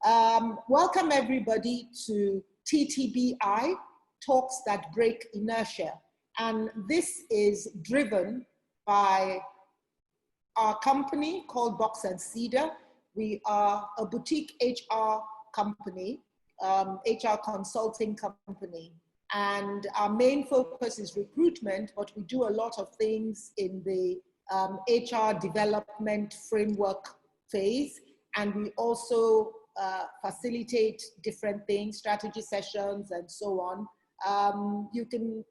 Welcome everybody to TTBI, Talks That Break Inertia. And this is driven by our company called Box and Cedar. We are a boutique HR company, HR consulting company. And our main focus is recruitment, but we do a lot of things in the HR development framework phase. And we also facilitate different things, strategy sessions and so on. You can,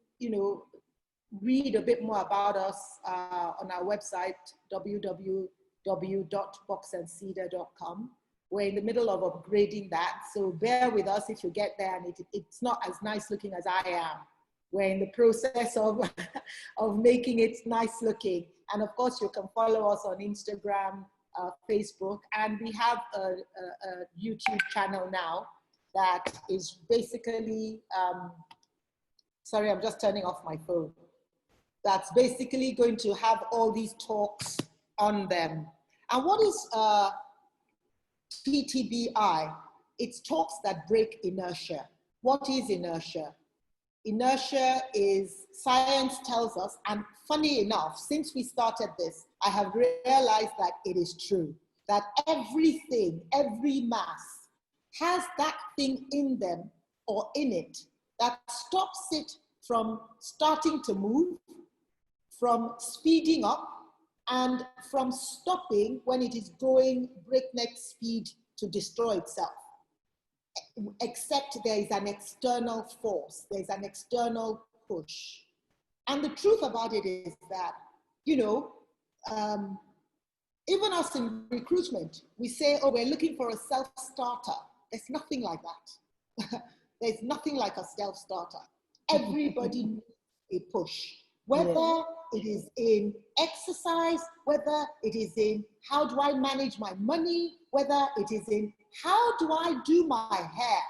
read a bit more about us on our website, www.boxandcedar.com. We're in the middle of upgrading that, so bear with us if you get there and it's not as nice looking as I am. We're in the process of, of making it nice looking. And of course, you can follow us on Instagram, Facebook, and we have a YouTube channel now that is basically, sorry, I'm just turning off my phone. That's basically going to have all these talks on them. And what is TTBI? It's talks that break inertia. What is inertia? Inertia is, science tells us, and funny enough, since we started this, I have realized that it is true, that everything, every mass has that thing in them or in it that stops it from starting to move, from speeding up, and from stopping when it is going breakneck speed to destroy itself. Except there is an external force, there's an external push. And the truth about it is that, even us in recruitment, we say, oh, we're looking for a self-starter. There's nothing like that. There's nothing like a self-starter. Everybody needs a push, whether it is in exercise, whether it is in how do I manage my money, whether it is in how do I do my hair.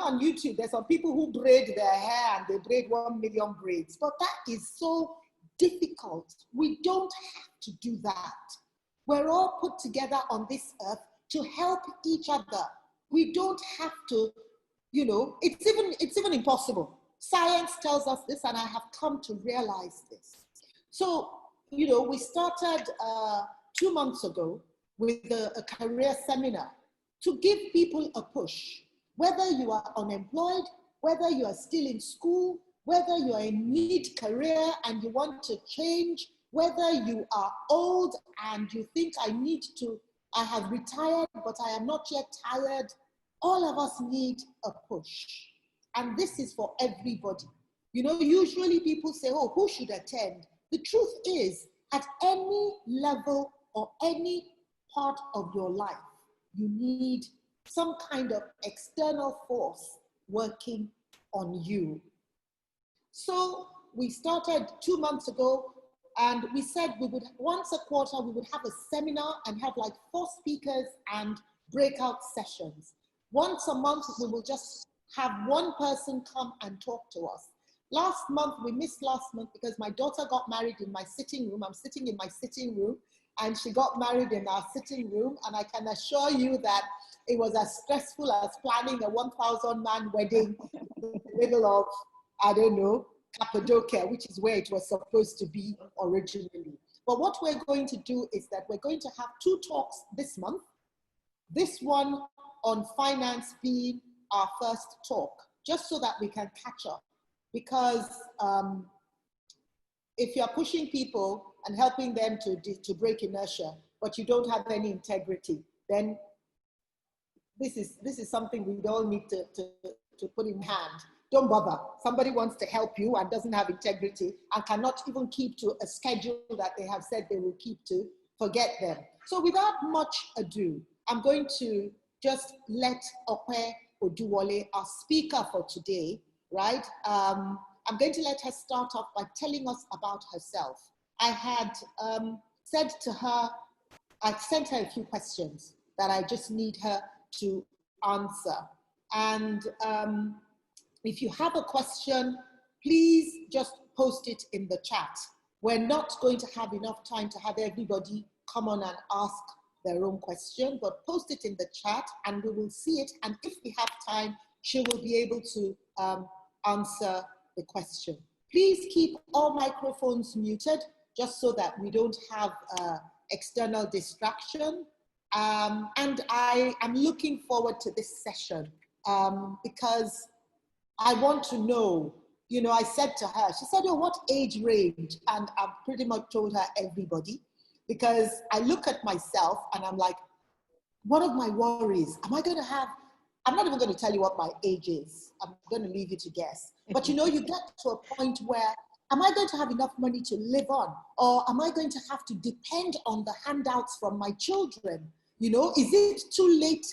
On YouTube, there's some people who braid their hair and they braid 1 million braids, but that is so difficult. We don't have to do that. We're all put together on this earth to help each other. We don't have to, it's even impossible. Science tells us this, and I have come to realize this. So, we started 2 months ago with a career seminar to give people a push. Whether you are unemployed, whether you are still in school, whether you are in mid-career and you want to change, whether you are old and you think I have retired, but I am not yet tired, all of us need a push. And this is for everybody. Usually people say, oh, who should attend? The truth is, at any level or any part of your life, you need some kind of external force working on you. So we started 2 months ago, and we said we would, once a quarter, we would have a seminar and have like 4 speakers and breakout sessions. Once a month, we will just have one person come and talk to us. We missed last month because my daughter got married in my sitting room. I'm sitting in my sitting room, and she got married in our sitting room. And I can assure you that it was as stressful as planning a 1,000-man wedding in the middle of, I don't know, Cappadocia, which is where it was supposed to be originally. But what we're going to do is that we're going to have 2 talks this month. This one on finance being our first talk, just so that we can catch up. Because if you're pushing people and helping them to break inertia, but you don't have any integrity, then this is something we all need to put in hand. Don't bother. Somebody wants to help you and doesn't have integrity and cannot even keep to a schedule that they have said they will keep to, forget them. So without much ado, I'm going to just let Oduwole, our speaker for today, right? I'm going to let her start off by telling us about herself. I had said to her, I sent her a few questions that I just need her to answer. And if you have a question, please just post it in the chat. We're not going to have enough time to have everybody come on and ask their own question, but post it in the chat and we will see it. And if we have time, she will be able to answer the question. Please keep all microphones muted just so that we don't have external distraction. And I am looking forward to this session because I want to know, you know, I said to her, she said, oh, what age range? And I've pretty much told her everybody, because I look at myself and I'm like, one of my worries, am I going to have, I'm not even going to tell you what my age is. I'm going to leave you to guess. But you know, you get to a point where, am I going to have enough money to live on? Or am I going to have to depend on the handouts from my children? You know, is it too late?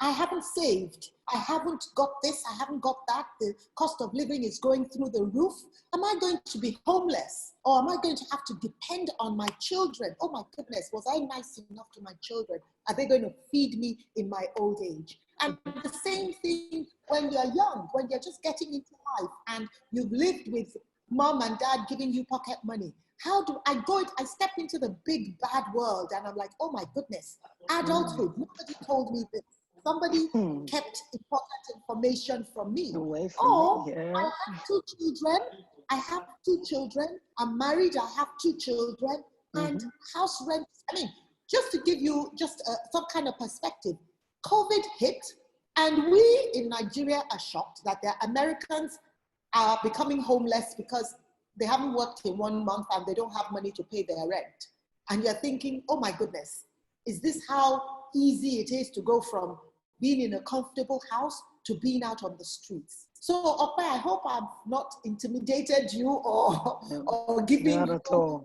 I haven't saved. I haven't got this. I haven't got that. The cost of living is going through the roof. Am I going to be homeless? Or am I going to have to depend on my children? Oh my goodness, was I nice enough to my children? Are they going to feed me in my old age? And the same thing when you're young, when you're just getting into life and you've lived with mom and dad giving you pocket money. How do I go? I step into the big bad world and I'm like, oh my goodness, adulthood. Nobody told me this. Somebody kept important information from me. I have two children. I have two children. I'm married. I have two children. And house rent. I mean, just to give you just some kind of perspective, COVID hit, and we in Nigeria are shocked that the Americans are becoming homeless because they haven't worked in 1 month and they don't have money to pay their rent. And you're thinking, oh my goodness, is this how easy it is to go from being in a comfortable house to being out on the streets? So, Okpe, I hope I've not intimidated you or given you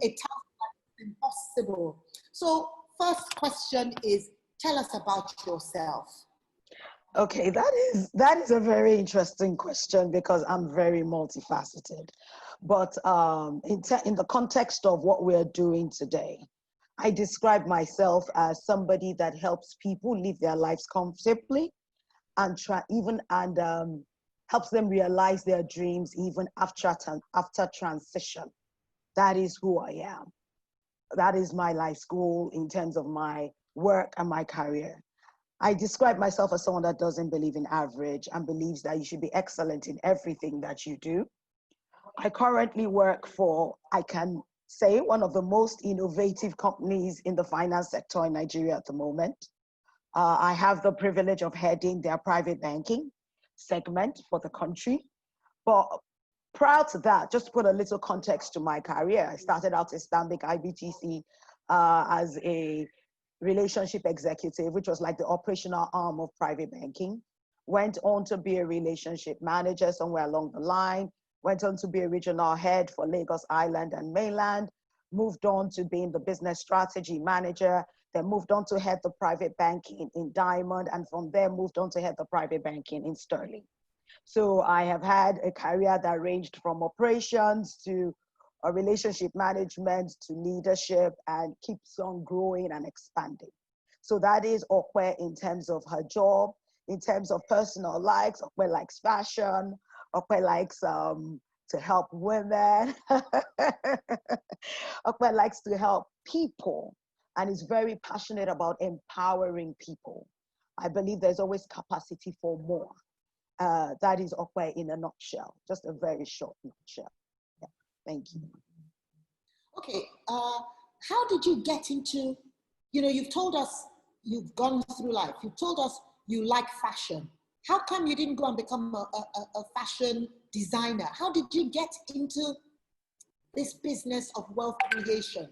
a task that's impossible. So, first question is, tell us about yourself. Okay, that is a very interesting question because I'm very multifaceted. But in the context of what we're doing today, I describe myself as somebody that helps people live their lives comfortably and helps them realize their dreams even after transition. That is who I am. That is my life's goal in terms of my work and my career. I describe myself as someone that doesn't believe in average and believes that you should be excellent in everything that you do. I currently work for, I can say, one of the most innovative companies in the finance sector in Nigeria at the moment. I have the privilege of heading their private banking segment for the country. But prior to that, just to put a little context to my career, I started out at Stanbic IBTC as a relationship executive, which was like the operational arm of private banking. Went on to be a relationship manager somewhere along the line, went on to be a regional head for Lagos Island and mainland, moved on to being the business strategy manager, then moved on to head the private banking in Diamond, and from there moved on to head the private banking in Sterling. So I have had a career that ranged from operations to relationship management to leadership and keeps on growing and expanding. So that is Okwe in terms of her job. In terms of personal likes, Okwe likes fashion. Okwe likes to help women. Okwe likes to help people and is very passionate about empowering people. I believe there's always capacity for more. That is Okwe in a nutshell, just a very short nutshell. Yeah, thank you. Okay, how did you get into, you know, you've told us you've gone through life, you've told us you like fashion. How come you didn't go and become a fashion designer? How did you get into this business of wealth creation?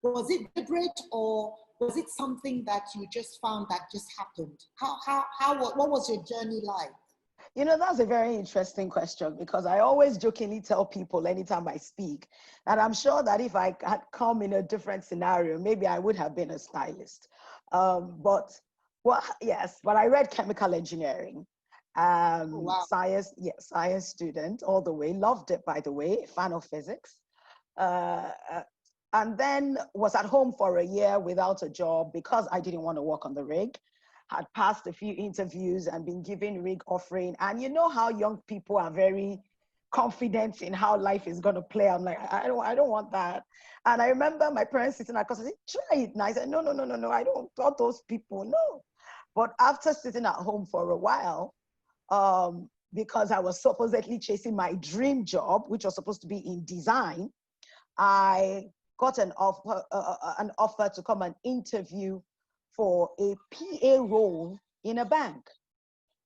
Was it deliberate or was it something that you just found that just happened? What was your journey like? You know, that's a very interesting question because I always jokingly tell people anytime I speak that I'm sure that if I had come in a different scenario, maybe I would have been a stylist. But I read chemical engineering, Wow. science student all the way, loved it, by the way, fan of physics. And then was at home for a year without a job because I didn't want to work on the rig. Had passed a few interviews and been given rig offering. And you know how young people are very confidence in how life is going to play. I'm like, I don't want that. And I remember my parents sitting across and said, try it. And I said, no, no, no, no, no. I don't want those people. No. But after sitting at home for a while, because I was supposedly chasing my dream job, which was supposed to be in design, I got an offer to come and interview for a PA role in a bank.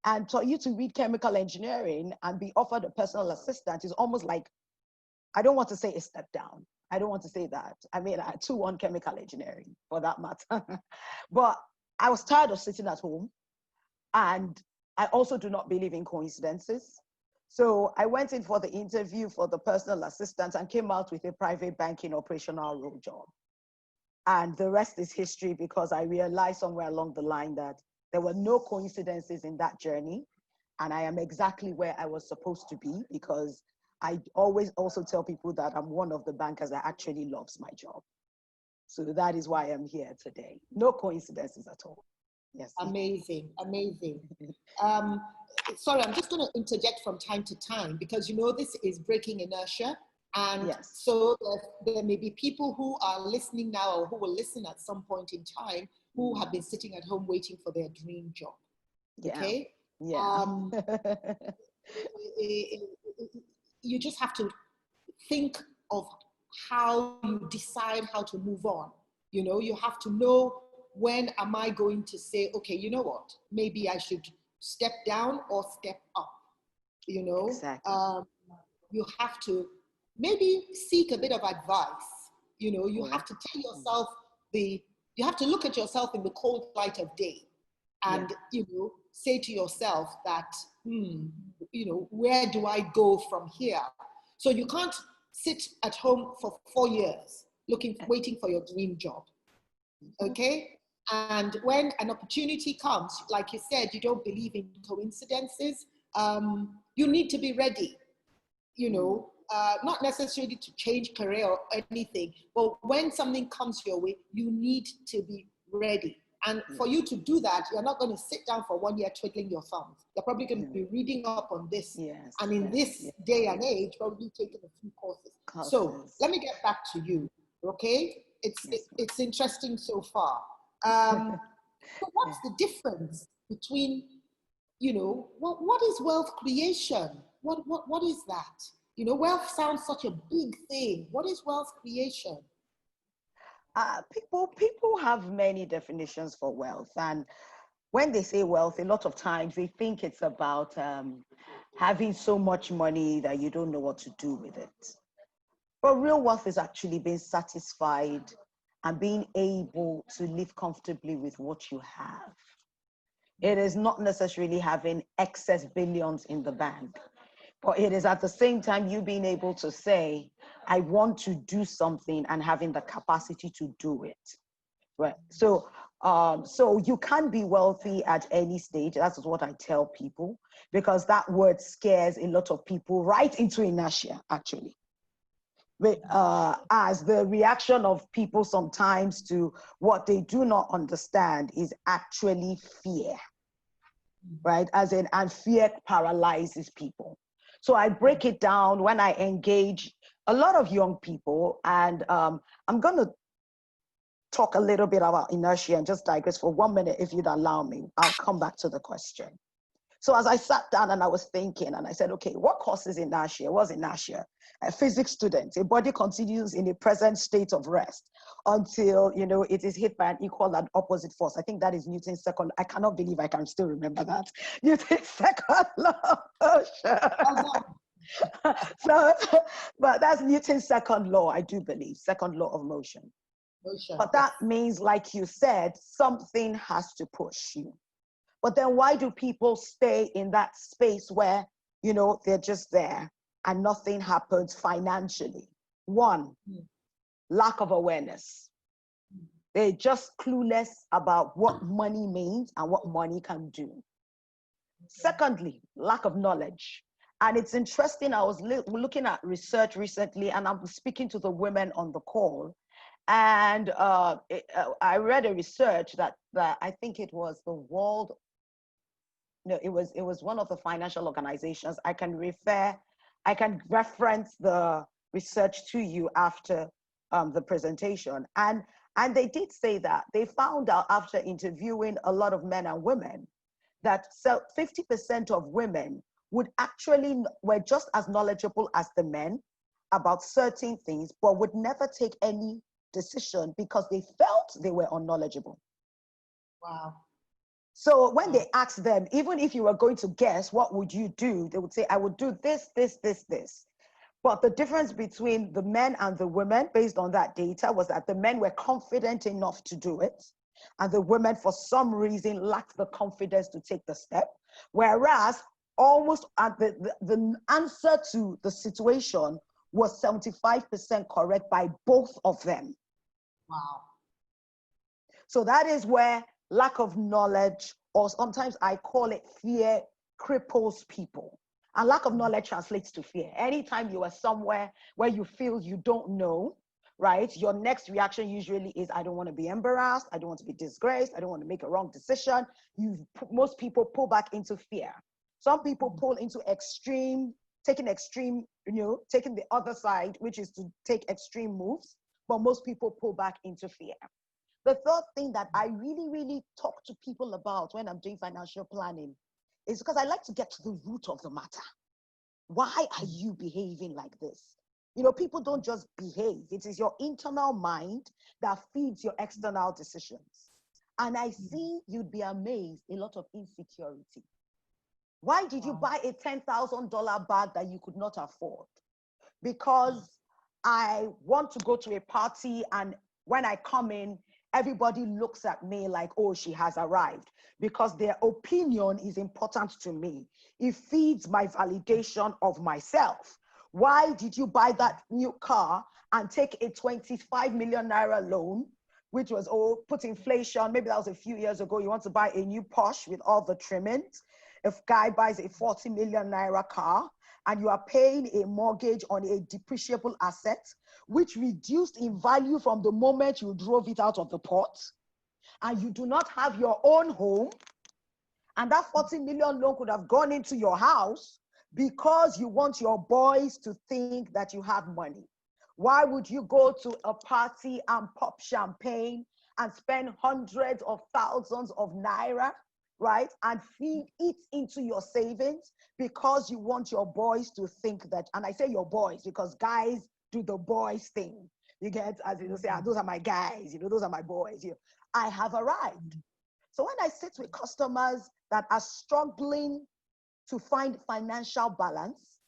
And for you to read chemical engineering and be offered a personal assistant is almost like, I don't want to say a step down. I don't want to say that. I mean, I 2-1 chemical engineering for that matter. But I was tired of sitting at home. And I also do not believe in coincidences. So I went in for the interview for the personal assistant and came out with a private banking operational role job. And the rest is history, because I realized somewhere along the line that there were no coincidences in that journey. And I am exactly where I was supposed to be, because I always also tell people that I'm one of the bankers that actually loves my job. So that is why I'm here today. No coincidences at all. Yes. Amazing, amazing. Sorry, I'm just going to interject from time to time, because, you know, this is breaking inertia. And yes. So there may be people who are listening now, or who will listen at some point in time, who have been sitting at home waiting for their dream job. Okay? Yeah. You just have to think of how you decide how to move on. You know, you have to know, when am I going to say, okay, you know what, maybe I should step down or step up, you know? Exactly. You have to maybe seek a bit of advice. You know, you have to tell yourself you have to look at yourself in the cold light of day and, you know, say to yourself that, you know, where do I go from here? So you can't sit at home for 4 years waiting for your dream job, okay? And when an opportunity comes, like you said, you don't believe in coincidences, you need to be ready, you know, not necessarily to change career or anything, but when something comes your way, you need to be ready. And for you to do that, you're not going to sit down for 1 year twiddling your thumbs. You're probably going to be reading up on this. And in this day and age, probably taking a few courses. So let me get back to you, okay? It's interesting so far. So what's the difference between, you know, what is wealth creation? What is that? You know, wealth sounds such a big thing. What is wealth creation? People have many definitions for wealth. And when they say wealth, a lot of times they think it's about having so much money that you don't know what to do with it. But real wealth is actually being satisfied and being able to live comfortably with what you have. It is not necessarily having excess billions in the bank, but it is at the same time you being able to say, I want to do something, and having the capacity to do it. Right. So you can be wealthy at any stage. That's what I tell people, because that word scares a lot of people right into inertia, actually. As the reaction of people sometimes to what they do not understand is actually fear, right? And fear paralyzes people. So I break it down when I engage a lot of young people, and I'm going to talk a little bit about inertia and just digress for 1 minute, if you'd allow me. I'll come back to the question. So as I sat down and I was thinking, and I said, okay, what causes inertia? What's inertia? A physics student, a body continues in a present state of rest until, you know, it is hit by an equal and opposite force. I think that is Newton's second. I cannot believe I can still remember that. Newton's second law of motion. So, but that's Newton's second law, I do believe, second law of motion. But that means, like you said, something has to push you. But then why do people stay in that space where, you know, they're just there and nothing happens financially? One, lack of awareness. They're just clueless about what money means and what money can do. Secondly, lack of knowledge. And it's interesting, I was looking at research recently, and I'm speaking to the women on the call. And I read a research that I think it was the World, no, it was one of the financial organizations. I can refer I can reference the research to you after the presentation. And they did say that they found out after interviewing a lot of men and women that 50% of women would actually were just as knowledgeable as the men about certain things, but would never take any decision because they felt they were unknowledgeable. Wow. So when they asked them, even if you were going to guess, what would you do? They would say, I would do this, this, this, this. But the difference between the men and the women, based on that data, was that the men were confident enough to do it, and the women, for some reason, lacked the confidence to take the step. Whereas almost the answer to the situation was 75% correct by both of them. Wow. So that is where lack of knowledge, or sometimes I call it fear, cripples people. And lack of knowledge translates to fear. Anytime you are somewhere where you feel you don't know, right, your next reaction usually is, I don't want to be embarrassed, I don't want to be disgraced, I don't want to make a wrong decision. Most people pull back into fear. Some people pull into taking the other side, which is to take extreme moves, but most people pull back into fear. The third thing that I really, really talk to people about when I'm doing financial planning is because I like to get to the root of the matter. Why are you behaving like this? You know, people don't just behave. It is your internal mind that feeds your external decisions. And I see, you'd be amazed, a lot of insecurity. Why did you buy a $10,000 bag that you could not afford? Because I want to go to a party, and when I come in, everybody looks at me like, oh, she has arrived, because their opinion is important to me. It feeds my validation of myself. Why did you buy that new car and take a 25 million naira loan, which was, put inflation, maybe that was a few years ago. You want to buy a new Porsche with all the trimmings. If guy buys a 40 million naira car and you are paying a mortgage on a depreciable asset, which reduced in value from the moment you drove it out of the port, and you do not have your own home, and that 40 million loan could have gone into your house because you want your boys to think that you have money. Why would you go to a party and pop champagne and spend hundreds of thousands of naira, right, and feed it into your savings because you want your boys to think that, and I say your boys because guys do the boys thing. You get, as you say, those are my guys, those are my boys. I have arrived. So when I sit with customers that are struggling to find financial balance,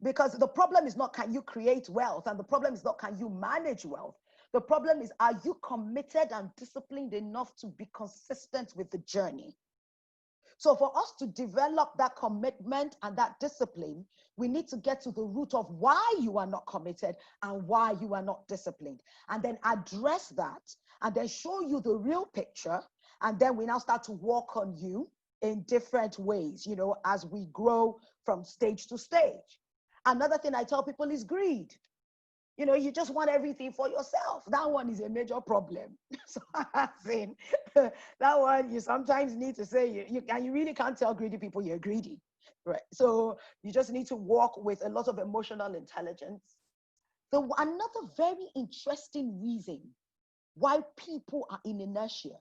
because the problem is not, can you create wealth? And the problem is not, can you manage wealth? The problem is, are you committed and disciplined enough to be consistent with the journey? So for us to develop that commitment and that discipline, we need to get to the root of why you are not committed and why you are not disciplined, and then address that, and then show you the real picture. And then we now start to work on you in different ways, as we grow from stage to stage. Another thing I tell people is greed. You just want everything for yourself. That one is a major problem. So I'm saying that one, you sometimes need to say, you really can't tell greedy people you're greedy, right? So you just need to walk with a lot of emotional intelligence. Another very interesting reason why people are in inertia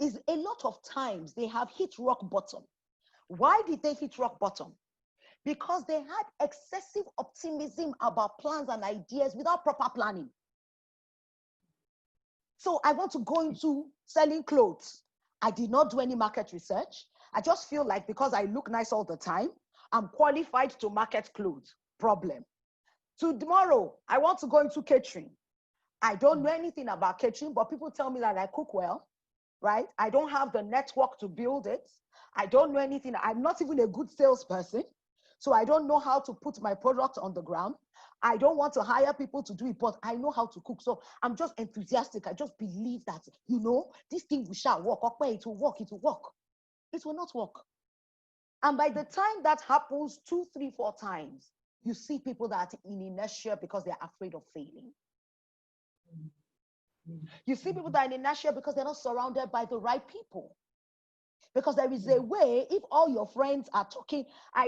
is a lot of times they have hit rock bottom. Why did they hit rock bottom? Because they had excessive optimism about plans and ideas without proper planning. So I want to go into selling clothes. I did not do any market research. I just feel like because I look nice all the time, I'm qualified to market clothes. Problem. Tomorrow, I want to go into catering. I don't know anything about catering, but people tell me that I cook well, right? I don't have the network to build it. I don't know anything. I'm not even a good salesperson. So I don't know how to put my product on the ground. I don't want to hire people to do it, but I know how to cook. So I'm just enthusiastic. I just believe that, this thing shall work. Okay, it will work. It will work. It will not work. And by the time that happens 2, 3, 4 times, you see people that are in inertia because they're afraid of failing. You see people that are in inertia because they're not surrounded by the right people. Because there is a way, if all your friends are talking,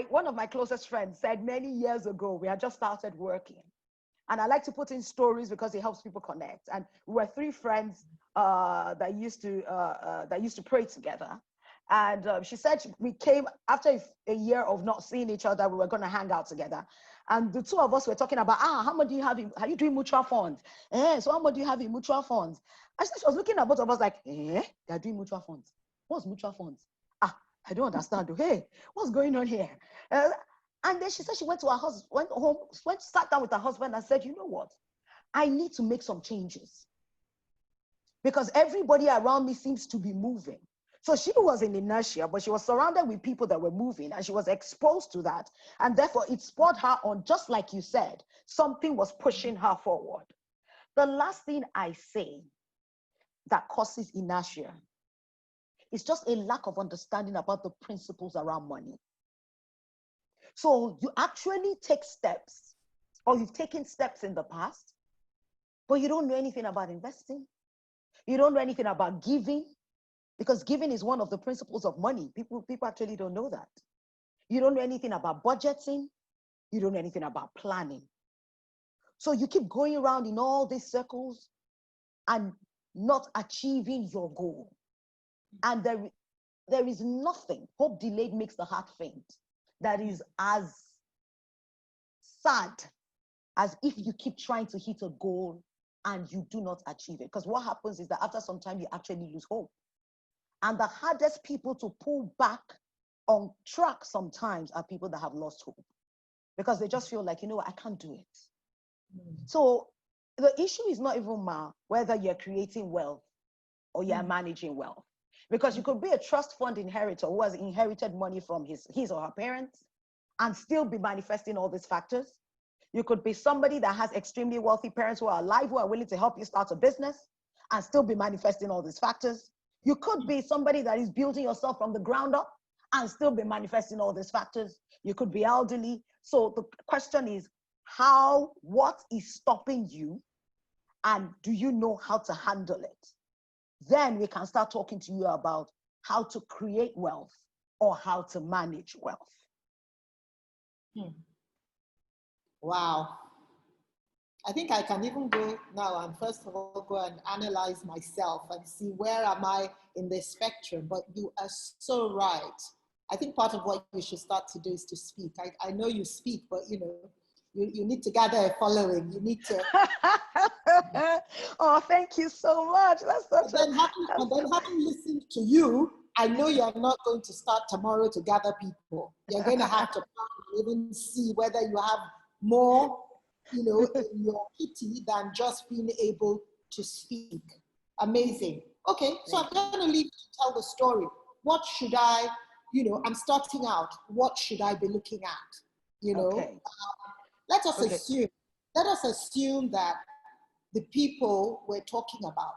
one of my closest friends said many years ago, we had just started working. And I like to put in stories because it helps people connect. And we were three friends that used to pray together. And she said we came after a year of not seeing each other, we were going to hang out together. And the two of us were talking about, how much do you have? Are you doing mutual funds? So how much do you have in mutual funds? And she was looking at both of us like, they're doing mutual funds. What's mutual funds? I don't understand. Hey, what's going on here? And then she said she went to her husband, went home, sat down with her husband and said, you know what? I need to make some changes because everybody around me seems to be moving. So she was in inertia, but she was surrounded with people that were moving and she was exposed to that. And therefore it spurred her on, just like you said, something was pushing her forward. The last thing I say that causes inertia is just a lack of understanding about the principles around money. So you actually take steps, or you've taken steps in the past, but you don't know anything about investing. You don't know anything about giving, because giving is one of the principles of money. People actually don't know that. You don't know anything about budgeting. You don't know anything about planning. So you keep going around in all these circles and not achieving your goal. And there is nothing, hope delayed makes the heart faint, that is as sad as if you keep trying to hit a goal and you do not achieve it. Because what happens is that after some time, you actually lose hope. And the hardest people to pull back on track sometimes are people that have lost hope, because they just feel like, you know what, I can't do it. So the issue is not even whether you're creating wealth or you're managing wealth. Because you could be a trust fund inheritor who has inherited money from his or her parents and still be manifesting all these factors. You could be somebody that has extremely wealthy parents who are alive, who are willing to help you start a business and still be manifesting all these factors. You could be somebody that is building yourself from the ground up and still be manifesting all these factors. You could be elderly. So the question is, what is stopping you? And do you know how to handle it? Then we can start talking to you about how to create wealth or how to manage wealth. Wow. I think I can even go now and first of all go and analyze myself and see where am I in the spectrum. But you are so right. I think part of what you should start to do is to speak. I know you speak, but you need to gather a following. You need to. Oh, thank you so much. And then having listened to you, I know you're not going to start tomorrow to gather people. You're going to have to even see whether you have more, in your kitty than just being able to speak. Amazing. Okay, so I'm going to leave you to tell the story. What should I'm starting out. What should I be looking at? Okay. Let us assume that the people we're talking about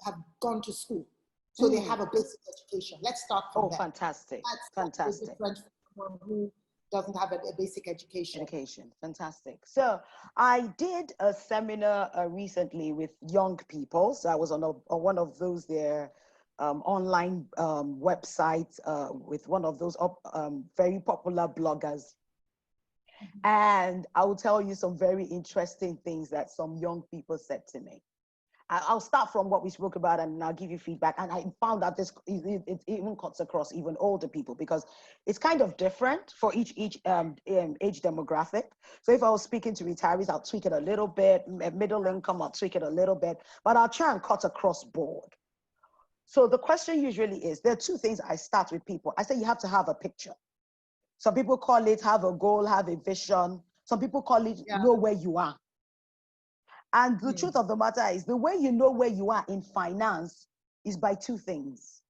have gone to school. So they have a basic education. Let's start from there. Fantastic. That's different from someone who doesn't have a basic education. Fantastic. So I did a seminar recently with young people. So I was on one of those online websites with one of those very popular bloggers. And I will tell you some very interesting things that some young people said to me. I'll start from what we spoke about and I'll give you feedback. And I found that it even cuts across even older people because it's kind of different for each age demographic. So if I was speaking to retirees, I'll tweak it a little bit. Middle income, I'll tweak it a little bit. But I'll try and cut across board. So the question usually is, there are two things I start with people. I say you have to have a picture. Some people call it have a goal, have a vision. Some people call it know where you are. And the truth of the matter is the way you know where you are in finance is by two things.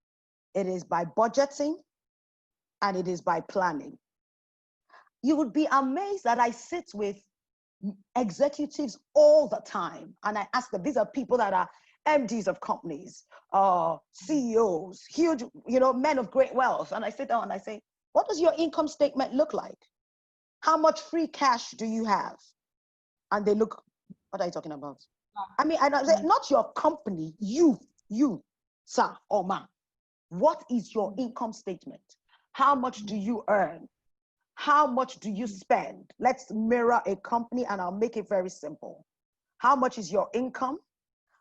It is by budgeting and it is by planning. You would be amazed that I sit with executives all the time and I ask them, these are people that are MDs of companies, CEOs, huge, men of great wealth. And I sit down and I say, what does your income statement look like? How much free cash do you have? And they look, what are you talking about? I mean, not your company, you, sir or ma. What is your income statement? How much do you earn? How much do you spend? Let's mirror a company and I'll make it very simple. How much is your income?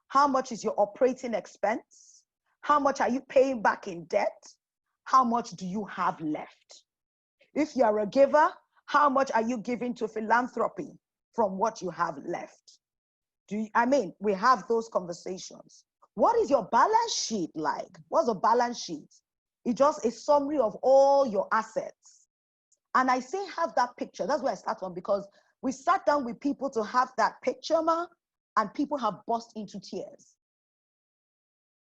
How much is your operating expense? How much are you paying back in debt? How much do you have left? If you are a giver, how much are you giving to philanthropy from what you have left? We have those conversations. What is your balance sheet like? What's a balance sheet? It's just a summary of all your assets. And I say have that picture. That's where I start from, because we sat down with people to have that picture, and people have burst into tears.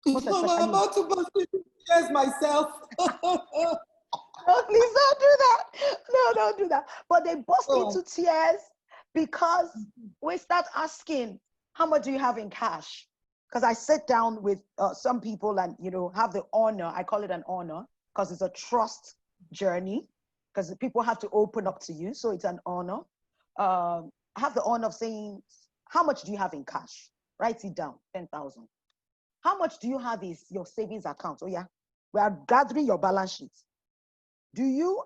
Most especially, I'm about to burst into tears myself. No, please don't do that. No, don't do that. But they burst into tears because we start asking, how much do you have in cash? Because I sit down with some people and, have the honor, I call it an honor, because it's a trust journey, because people have to open up to you. So it's an honor. I have the honor of saying, how much do you have in cash? Write it down, 10,000. How much do you have is your savings account? Oh yeah, we are gathering your balance sheet.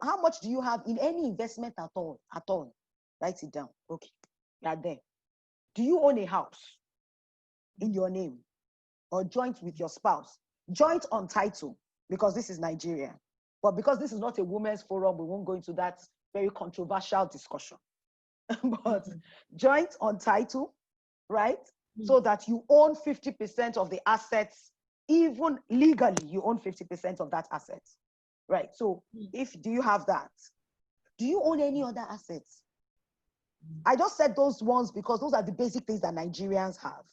How much do you have in any investment at all? Write it down. Okay, you are there. Do you own a house in your name or joint with your spouse? Joint on title, because this is Nigeria. But because this is not a women's forum, we won't go into that very controversial discussion. But joint on title, right? So that you own 50% of the assets, even legally, you own 50% of that asset, right? So do you have that? Do you own any other assets? I just said those ones because those are the basic things that Nigerians have.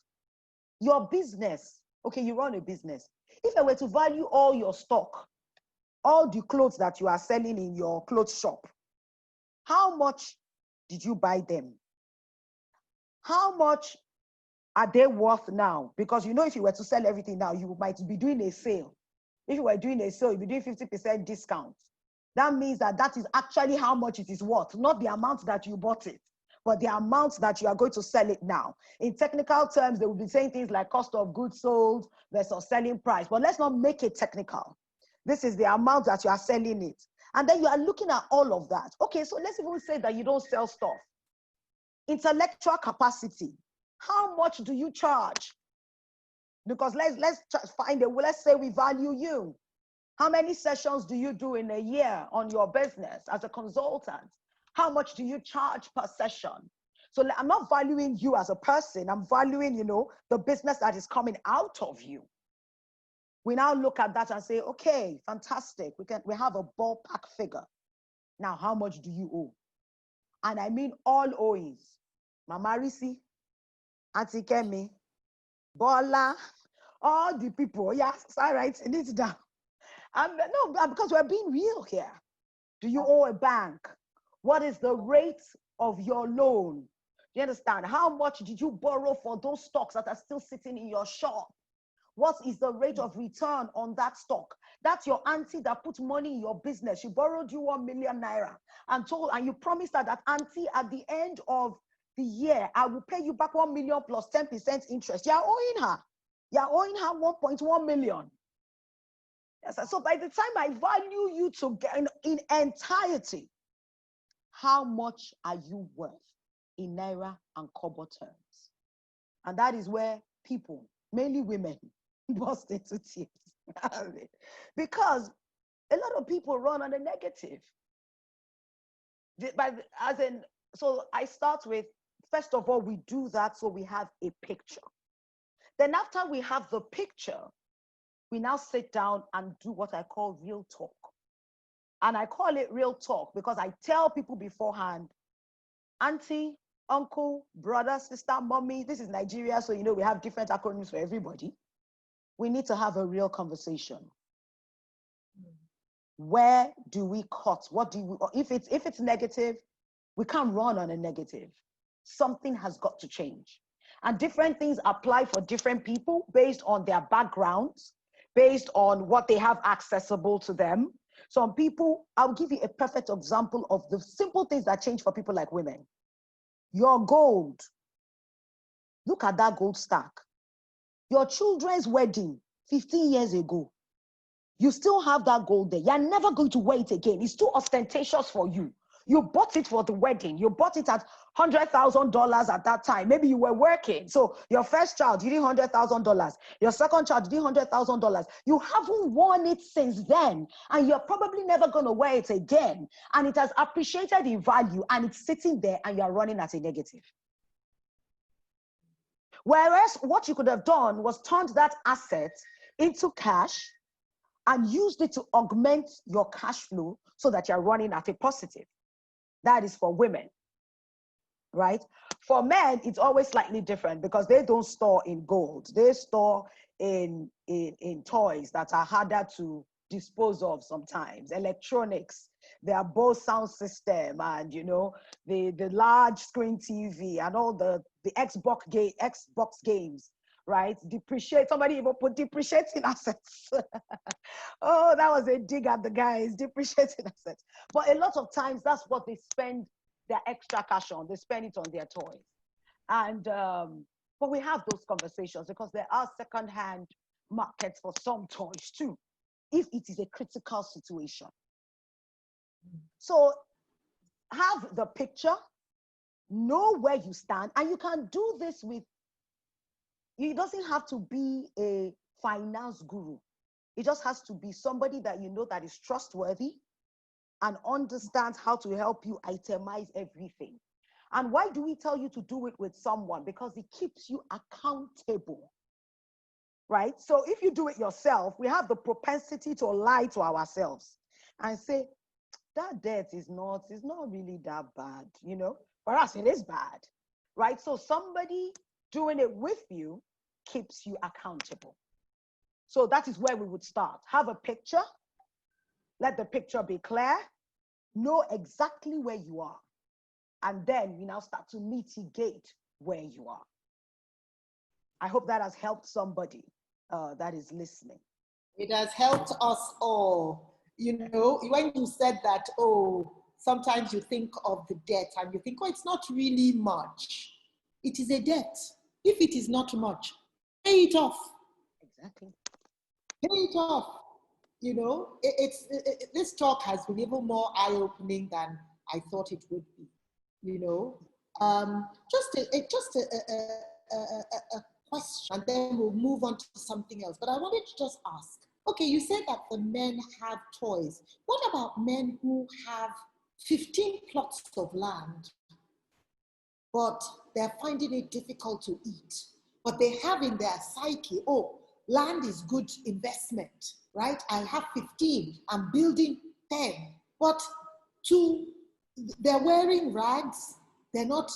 Your business, okay, you run a business. If I were to value all your stock, all the clothes that you are selling in your clothes shop, how much did you buy them? How much are they worth now? Because if you were to sell everything now, you might be doing a sale. If you were doing a sale, you'd be doing 50% discount. That means that is actually how much it is worth, not the amount that you bought it, but the amount that you are going to sell it now. In technical terms, they will be saying things like cost of goods sold versus selling price, but let's not make it technical. This is the amount that you are selling it. And then you are looking at all of that. Okay, so let's even say that you don't sell stuff. Intellectual capacity. How much do you charge? Because let's say we value you. How many sessions do you do in a year on your business as a consultant? How much do you charge per session? So I'm not valuing you as a person. I'm valuing, the business that is coming out of you. We now look at that and say, okay, fantastic. We have a ballpark figure. Now, how much do you owe? And I mean all owings. Mama Risi, Auntie Kemi, Bola, all the people. Yes, I write it down. No, because we're being real here. Do you owe a bank? What is the rate of your loan? Do you understand? How much did you borrow for those stocks that are still sitting in your shop? What is the rate of return on that stock? That's your auntie that put money in your business. She borrowed you 1 million naira and you promised her that auntie at the end of the year, I will pay you back 1 million plus 10% interest. You're owing her. You're owing her 1.1 million. Yes, so by the time I value you in entirety, how much are you worth in naira and kobo terms? And that is where people, mainly women, burst into tears. Because a lot of people run on a negative. So I start with, first of all, we do that so we have a picture. Then after we have the picture, we now sit down and do what I call real talk. And I call it real talk because I tell people beforehand, auntie, uncle, brother, sister, mommy, this is Nigeria, so we have different acronyms for everybody. We need to have a real conversation. Where do we cut? If it's negative, we can't run on a negative. Something has got to change. And different things apply for different people based on their backgrounds, based on what they have accessible to them. Some people, I'll give you a perfect example of the simple things that change for people like women. Your gold. Look at that gold stack. Your children's wedding 15 years ago. You still have that gold there. You're never going to wear it again. It's too ostentatious for you. You bought it for the wedding. You bought it at $100,000 at that time. Maybe you were working. So your first child, you did $100,000. Your second child, you did $100,000. You haven't worn it since then. And you're probably never going to wear it again. And it has appreciated in value and it's sitting there and you're running at a negative. Whereas what you could have done was turned that asset into cash and used it to augment your cash flow so that you're running at a positive. That is for women, right? For men, it's always slightly different because they don't store in gold. They store in toys that are harder to dispose of sometimes. Electronics, their Bose sound system and, you know, the large screen TV and all the Xbox games, right? Depreciate. Somebody even put depreciating assets. Oh, that was a dig at the guys, depreciating assets. But a lot of times that's what they spend their extra cash on. They spend it on their toys. And, but we have those conversations because there are secondhand markets for some toys too, if it is a critical situation. So have the picture, know where you stand, and you can do this with, it doesn't have to be a finance guru. It just has to be somebody that you know that is trustworthy and understands how to help you itemize everything. And why do we tell you to do it with someone? Because it keeps you accountable, right? So if you do it yourself, we have the propensity to lie to ourselves and say, that debt is not really that bad, you know? For us, it is bad, right? So somebody doing it with you keeps you accountable. So that is where we would start. Have a picture. Let the picture be clear. Know exactly where you are. And then we now start to mitigate where you are. I hope that has helped somebody that is listening. It has helped us all. You know, when you said that, oh, sometimes you think of the debt and you think, oh, it's not really much. It is a debt. If it is not much, pay it off. Exactly. Pay it off. You know, this talk has been even more eye-opening than I thought it would be. You know, just a question, and then we'll move on to something else. But I wanted to just ask, okay, you said that the men have toys. What about men who have 15 plots of land, but they're finding it difficult to eat? But they have in their psyche, oh, land is good investment, right? I have 15, I'm building 10. But they're wearing rags, they're not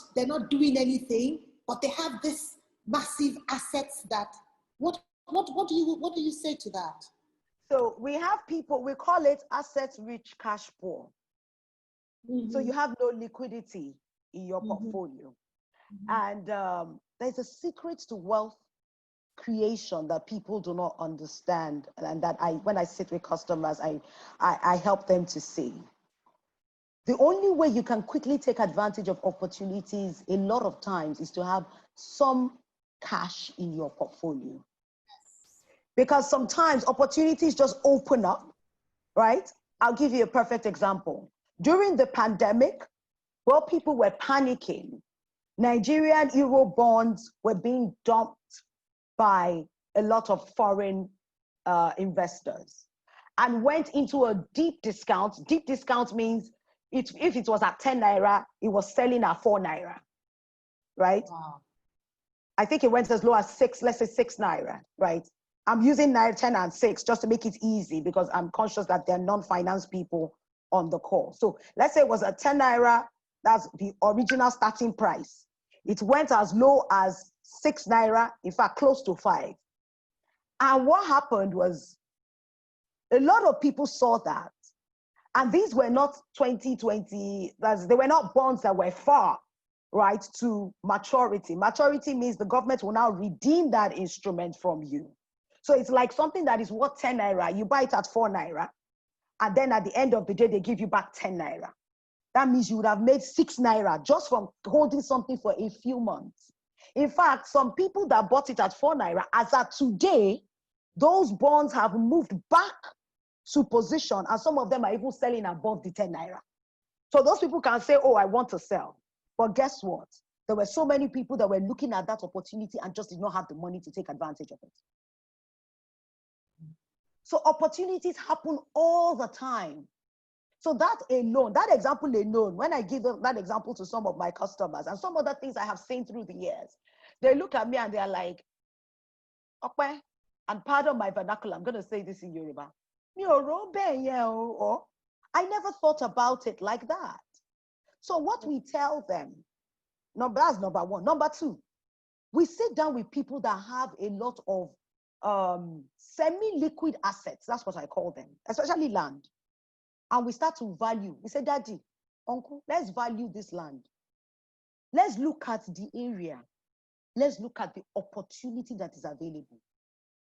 doing anything, but they have this massive assets that, what do you say to that? So we have people, we call it assets rich, cash poor. Mm-hmm. So you have no liquidity in your portfolio. Mm-hmm. And there's a secret to wealth creation that people do not understand, and that when I sit with customers, I help them to see. The only way you can quickly take advantage of opportunities a lot of times is to have some cash in your portfolio. Because sometimes opportunities just open up, right? I'll give you a perfect example. During the pandemic, while people were panicking, Nigerian Euro bonds were being dumped by a lot of foreign investors and went into a deep discount. Deep discount means if it was at 10 naira, it was selling at 4 naira, right? Wow. I think it went as low as 6, let's say 6 naira, right? I'm using naira 10 and 6 just to make it easy because I'm conscious that there are non-finance people on the call. So let's say it was at 10 naira, that's the original starting price. It went as low as 6 naira, in fact, close to 5. And what happened was a lot of people saw that. And these were not 2020, they were not bonds that were far, right, to maturity. Maturity means the government will now redeem that instrument from you. So it's like something that is worth 10 naira, you buy it at 4 naira, and then at the end of the day, they give you back 10 naira. That means you would have made 6 naira just from holding something for a few months. In fact, some people that bought it at 4 naira, as at today, those bonds have moved back to position, and some of them are even selling above the 10 naira. So those people can say, oh, I want to sell. But guess what? There were so many people that were looking at that opportunity and just did not have the money to take advantage of it. So opportunities happen all the time. So that alone, that example alone, when I give that example to some of my customers and some other things I have seen through the years, they look at me and they're like, okay, and pardon my vernacular, I'm going to say this in Yoruba. I never thought about it like that. So what we tell them, that's number one. Number two, we sit down with people that have a lot of semi-liquid assets. That's what I call them, especially land. And we start to value. We say, Daddy, Uncle, let's value this land. Let's look at the area. Let's look at the opportunity that is available.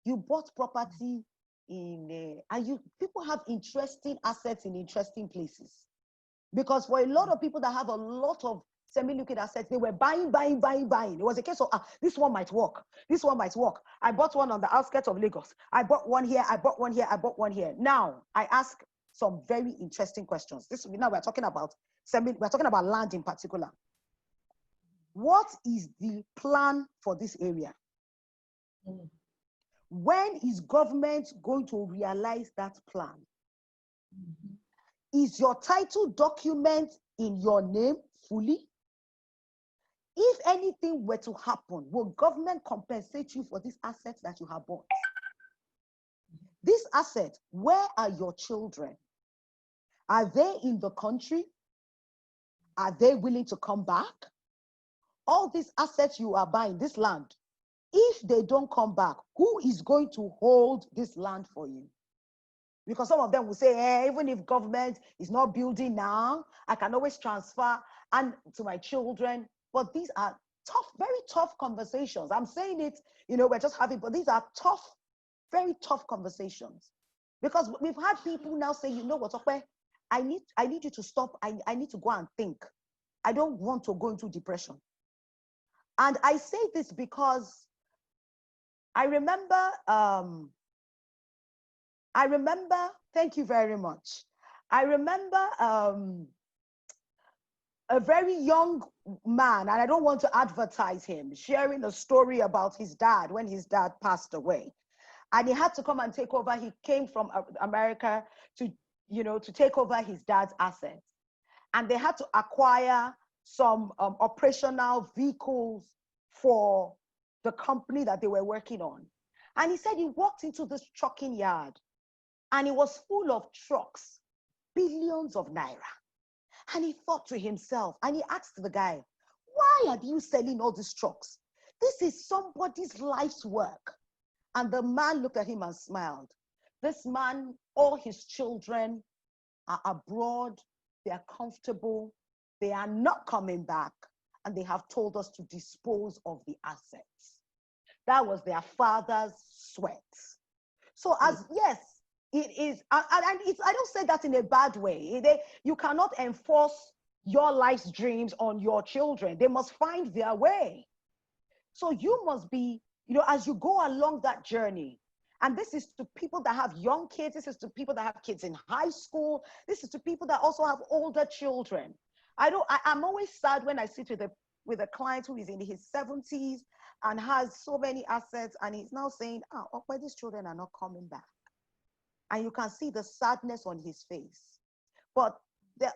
You bought property in, and people have interesting assets in interesting places. Because for a lot of people that have a lot of semi-liquid assets, they were buying. It was a case of, this one might work. This one might work. I bought one on the outskirts of Lagos. I bought one here. I bought one here. I bought one here. Now, I ask some very interesting questions. Now we're talking about land in particular. What is the plan for this area? Mm. When is government going to realize that plan? Mm-hmm. Is your title document in your name fully? If anything were to happen, will government compensate you for these assets that you have bought? This asset, where are your children? Are they in the country? Are they willing to come back? All these assets you are buying, this land, if they don't come back, who is going to hold this land for you? Because some of them will say, even if government is not building now, I can always transfer and to my children. But these are tough, very tough conversations. I'm saying it, we're just having, but these are tough, very tough conversations. Because we've had people now say, you know what, Okwe, I need you to stop. I need to go and think. I don't want to go into depression. And I say this because I remember, thank you very much. I remember a very young man, and I don't want to advertise him, sharing a story about his dad when his dad passed away. And he had to come and take over. He came from America to take over his dad's assets. And they had to acquire some operational vehicles for the company that they were working on. And he said he walked into this trucking yard and it was full of trucks, billions of naira. And he thought to himself, and he asked the guy, why are you selling all these trucks? This is somebody's life's work. And the man looked at him and smiled. This man, all his children are abroad, they are comfortable, they are not coming back, and they have told us to dispose of the assets. That was their father's sweat. So yes, it is, and it's, I don't say that in a bad way. You cannot enforce your life's dreams on your children. They must find their way. So you must be, as you go along that journey, and this is to people that have young kids, this is to people that have kids in high school, this is to people that also have older children. I'm always sad when I sit with a client who is in his 70s and has so many assets, and he's now saying, why these children are not coming back? And you can see the sadness on his face. But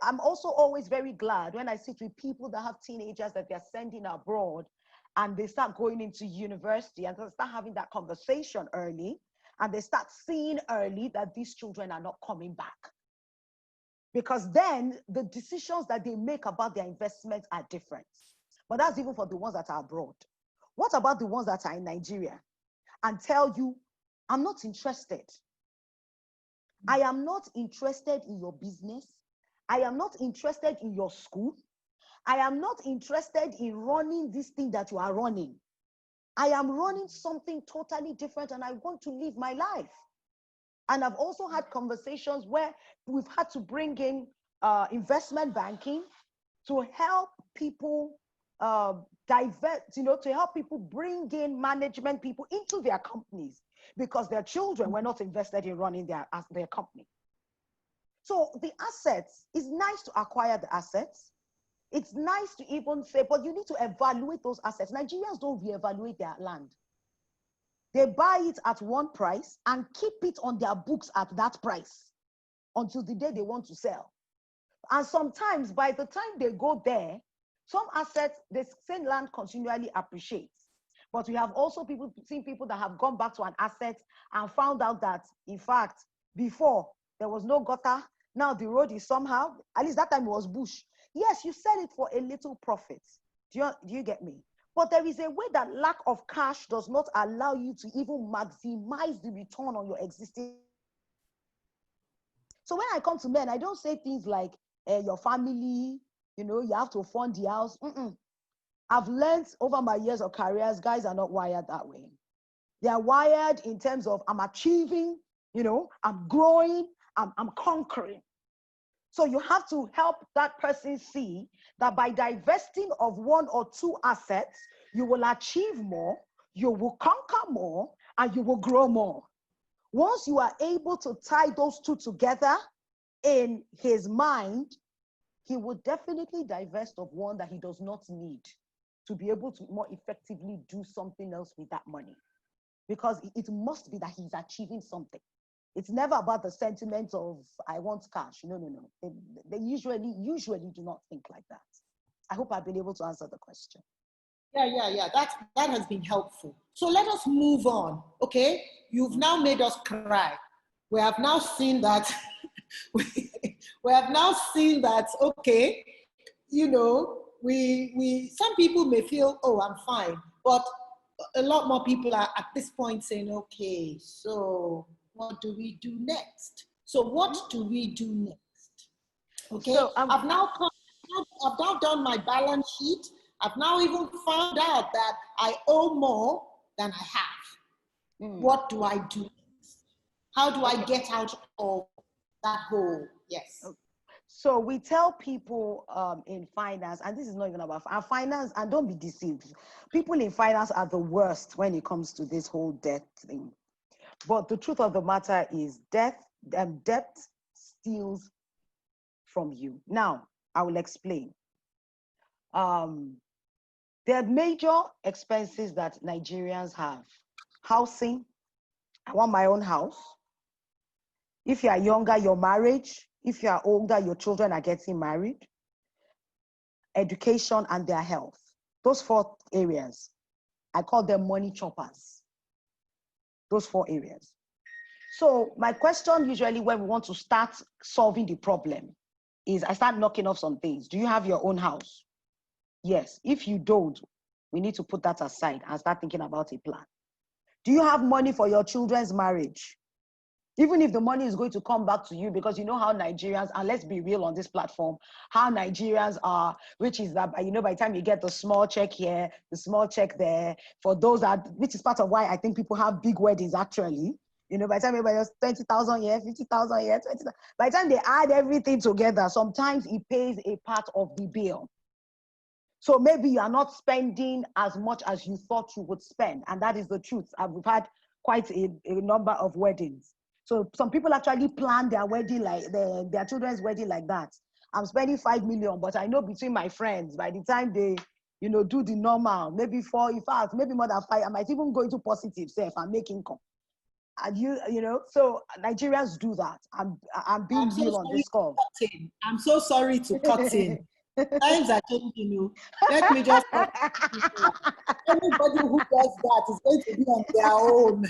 I'm also always very glad when I sit with people that have teenagers that they're sending abroad, and they start going into university and they start having that conversation early, and they start seeing early that these children are not coming back. Because then the decisions that they make about their investments are different. But that's even for the ones that are abroad. What about the ones that are in Nigeria and tell you, I'm not interested. I am not interested in your business. I am not interested in your school. I am not interested in running this thing that you are running. I am running something totally different and I want to live my life. And I've also had conversations where we've had to bring in investment banking to help people divert, to help people bring in management people into their companies. because their children were not invested in running their company. So the assets, it's nice to acquire the assets. It's nice to even say, but you need to evaluate those assets. Nigerians don't reevaluate their land. They buy it at one price and keep it on their books at that price until the day they want to sell. And sometimes by the time they go there, some assets, the same land continually appreciates. But we have also seen people that have gone back to an asset and found out that, in fact, before there was no gutter, now the road is somehow, at least that time it was bush. Yes, you sell it for a little profit. Do you get me? But there is a way that lack of cash does not allow you to even maximize the return on your existing. So when I come to men, I don't say things like your family, you have to fund the house. I've learned over my years of careers, guys are not wired that way. They are wired in terms of I'm achieving, I'm growing, I'm conquering. So you have to help that person see that by divesting of one or two assets, you will achieve more, you will conquer more, and you will grow more. Once you are able to tie those two together in his mind, he will definitely divest of one that he does not need to be able to more effectively do something else with that money. Because it must be that he's achieving something. It's never about the sentiment of, I want cash. No. They usually do not think like that. I hope I've been able to answer the question. Yeah. That has been helpful. So let us move on, okay? You've now made us cry. We have now seen that, okay, some people may feel, oh, I'm fine. But a lot more people are at this point saying, okay, so what do we do next? So what do we do next? Okay, so, I've now done my balance sheet. I've now even found out that I owe more than I have. What do I do next? How do I get out of that hole? Yes. So we tell people in finance, and this is not even about finance, and don't be deceived. People in finance are the worst when it comes to this whole debt thing. But the truth of the matter is debt steals from you. Now, I will explain. There are major expenses that Nigerians have. Housing. I want my own house. If you are younger, your marriage. If you are older, your children are getting married. Education and their health. Those 4 areas. I call them money choppers. Those 4 areas. So my question usually when we want to start solving the problem is I start knocking off some things. Do you have your own house? Yes. If you don't, we need to put that aside and start thinking about a plan. Do you have money for your children's marriage? Even if the money is going to come back to you, because you know how Nigerians, and let's be real on this platform, how Nigerians are, which is that, by the time you get the small check here, the small check there, for those that, which is part of why I think people have big weddings actually. By the time everybody has 20,000 here, 50,000 here, 20,000. By the time they add everything together, sometimes it pays a part of the bill. So maybe you are not spending as much as you thought you would spend. And that is the truth. We've had quite a number of weddings. So some people actually plan their wedding like their children's wedding like that. I'm spending 5 million, but I know between my friends, by the time they, do the normal, maybe 4, in fact, maybe more than 5, I might even go into positive say if I make income. And so Nigerians do that. I'm being real on this call. I'm so sorry to cut in. Times are changing. Let me just anybody who does that is going to be on their own.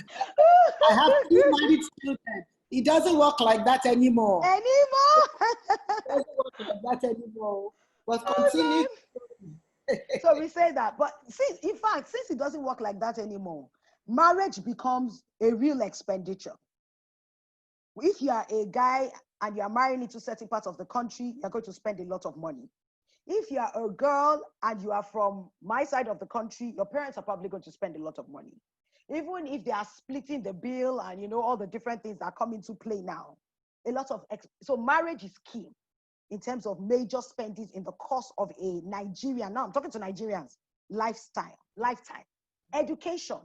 I have 3 married children. It doesn't work like that anymore. It doesn't work like that anymore. But continue. So we say that. But since it doesn't work like that anymore, marriage becomes a real expenditure. If you are a guy and you are marrying into certain parts of the country, you're going to spend a lot of money. If you are a girl and you are from my side of the country, your parents are probably going to spend a lot of money. Even if they are splitting the bill and all the different things that come into play now. So marriage is key in terms of major spendings in the course of a Nigerian, now I'm talking to Nigerians, lifetime. Education.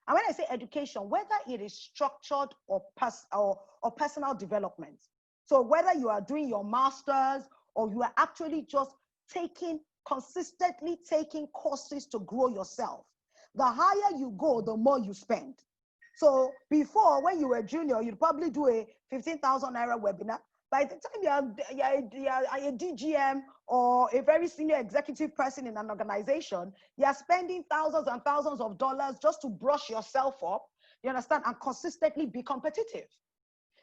And when I say education, whether it is structured or personal development. So whether you are doing your master's or you are actually just consistently taking courses to grow yourself, the higher you go, the more you spend. So before, when you were junior, you'd probably do a 15,000 naira webinar. By the time you're a DGM or a very senior executive person in an organization, you're spending thousands and thousands of dollars just to brush yourself up, you understand, and consistently be competitive.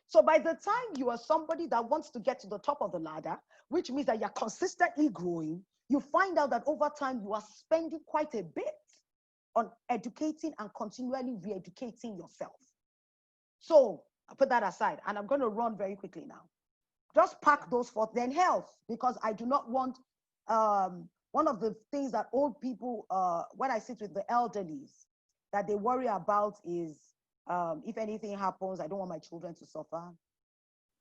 So by the time you are somebody that wants to get to the top of the ladder, which means that you're consistently growing, you find out that over time you are spending quite a bit on educating and continually re-educating yourself. So I put that aside, and I'm going to run very quickly now. Just pack those forth. Then health, because I do not want, one of the things that old people, when I sit with the elderlies, that they worry about is, if anything happens, I don't want my children to suffer.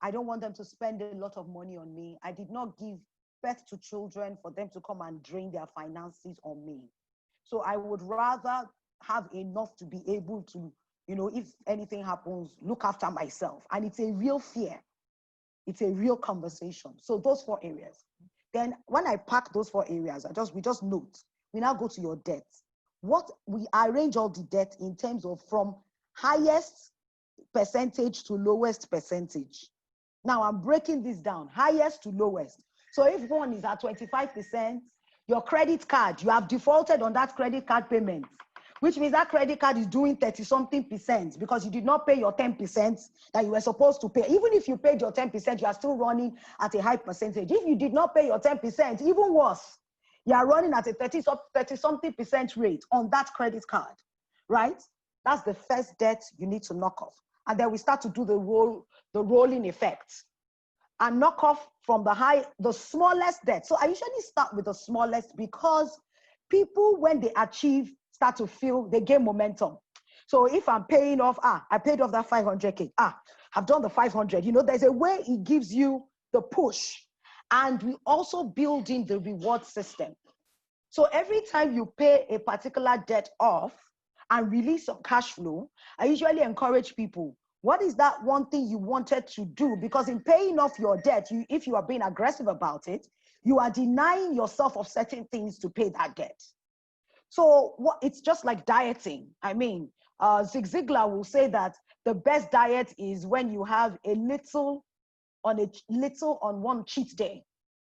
I don't want them to spend a lot of money on me. I did not give birth to children for them to come and drain their finances on me. So I would rather have enough to be able to, you know, if anything happens, look after myself. And it's a real fear. It's a real conversation. So those 4 areas. Then when I pack those 4 areas, we just note. We now go to your debt. We arrange all the debt in terms of from highest percentage to lowest percentage. Now I'm breaking this down, highest to lowest. So if one is at 25%, your credit card, you have defaulted on that credit card payment, which means that credit card is doing 30-something% because you did not pay your 10% that you were supposed to pay. Even if you paid your 10%, you are still running at a high percentage. If you did not pay your 10%, even worse, you are running at a 30-something% rate on that credit card, right? That's the first debt you need to knock off. And then we start to do the rolling effect and knock off from the smallest debt. So I usually start with the smallest because people, when they achieve, start to feel they gain momentum. So if I'm paying off, I paid off that 500K. I've done the 500. You know, there's a way it gives you the push. And we also build in the reward system. So every time you pay a particular debt off and release some cash flow, I usually encourage people, what is that one thing you wanted to do? Because in paying off your debt, if you are being aggressive about it, you are denying yourself of certain things to pay that debt. So it's just like dieting. I mean, Zig Ziglar will say that the best diet is when you have a little on one cheat day.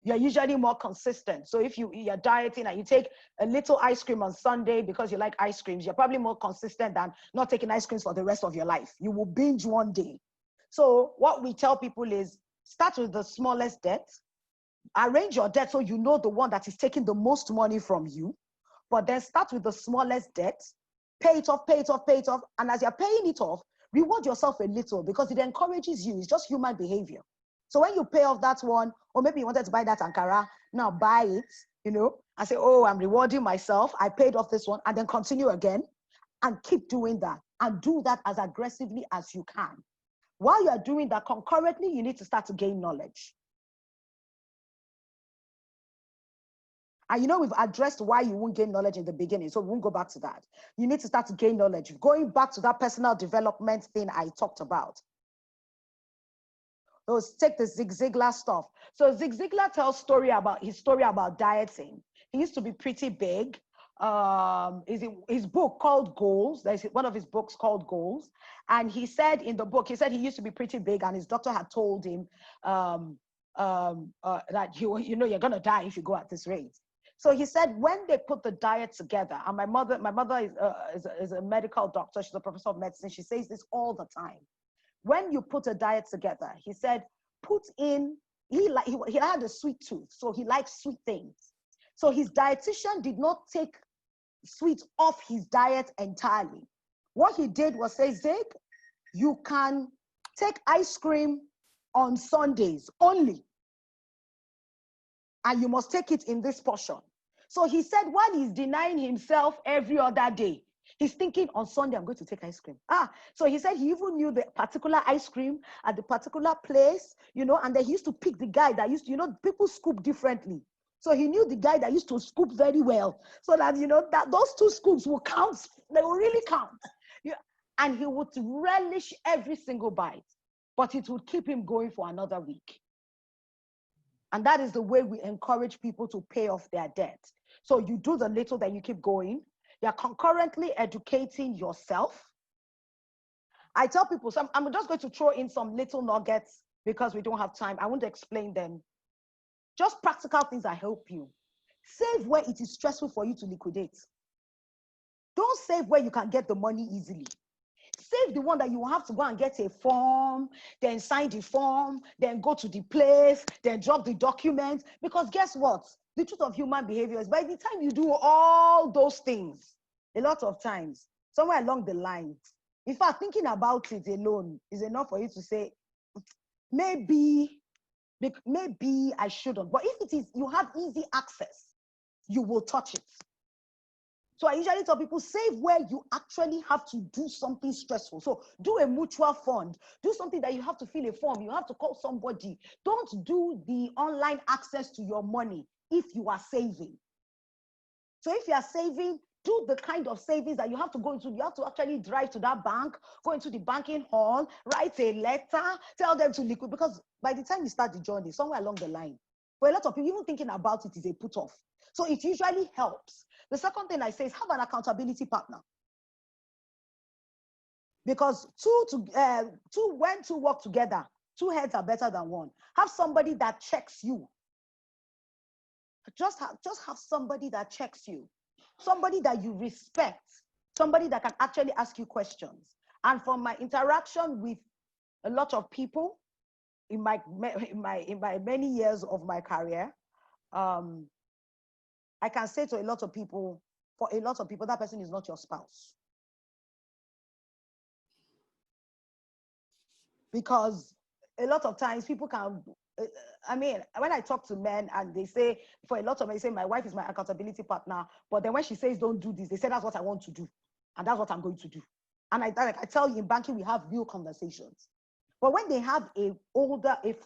You're usually more consistent. So if you're dieting and you take a little ice cream on Sunday because you like ice creams, you're probably more consistent than not taking ice creams for the rest of your life. You will binge one day. So what we tell people is start with the smallest debt, arrange your debt so you know the one that is taking the most money from you, but then start with the smallest debt, pay it off, pay it off, pay it off. And as you're paying it off, reward yourself a little because it encourages you. It's just human behavior. So when you pay off that one, or maybe you wanted to buy that Ankara, now buy it, you know, and say, oh, I'm rewarding myself. I paid off this one, and then continue again and keep doing that and do that as aggressively as you can. While you're doing that concurrently, you need to start to gain knowledge. And you know, we've addressed why you won't gain knowledge in the beginning, so we won't go back to that. You need to start to gain knowledge. Going back to that personal development thing I talked about. Let's take the Zig Ziglar stuff. So Zig Ziglar tells his story about dieting. He used to be pretty big. His book called Goals. There's one of his books called Goals. And he said in the book, he said he used to be pretty big and his doctor had told him that you're gonna die if you go at this rate. So he said when they put the diet together, and my mother is a medical doctor, she's a professor of medicine, she says this all the time. When you put a diet together, he said, he had a sweet tooth, so he likes sweet things. So his dietitian did not take sweet off his diet entirely. What he did was say, Zig, you can take ice cream on Sundays only, and you must take it in this portion. So he said, while he's denying himself every other day, he's thinking on Sunday, I'm going to take ice cream. So he said he even knew the particular ice cream at the particular place, you know, and then he used to pick the guy that used to, you know, people scoop differently. So he knew the guy that used to scoop very well, so that, you know, that those 2 scoops will count. They will really count. and he would relish every single bite, but it would keep him going for another week. And that is the way we encourage people to pay off their debt. So you do the little, then you keep going. You're concurrently educating yourself. I tell people, I'm just going to throw in some little nuggets because we don't have time. I won't explain them. Just practical things that help you. Save where it is stressful for you to liquidate. Don't save where you can get the money easily. Save the one that you have to go and get a form, then sign the form, then go to the place, then drop the document. Because guess what? The truth of human behavior is by the time you do all those things, a lot of times, somewhere along the line, in fact, thinking about it alone is enough for you to say, maybe I shouldn't. But if it is, you have easy access, you will touch it. So I usually tell people, save where you actually have to do something stressful. So do a mutual fund. Do something that you have to fill a form. You have to call somebody. Don't do the online access to your money if you are saving. So if you are saving, do the kind of savings that you have to go into. You have to actually drive to that bank, go into the banking hall, write a letter, tell them to liquid. Because by the time you start the journey, somewhere along the line, for a lot of people, even thinking about it is a put off. So it usually helps. The second thing I say is have an accountability partner. Because when two work together, two heads are better than one. Have somebody that checks you. Just have somebody that checks you. Somebody that you respect. Somebody that can actually ask you questions. And from my interaction with a lot of people in my many years of my career, I can say to a lot of people, for a lot of people, that person is not your spouse. Because a lot of times people can, I mean, when I talk to men and they say, for a lot of men, they say, my wife is my accountability partner. But then when she says, don't do this, they say, that's what I want to do. And that's what I'm going to do. And I tell you, in banking, we have real conversations. But when they have a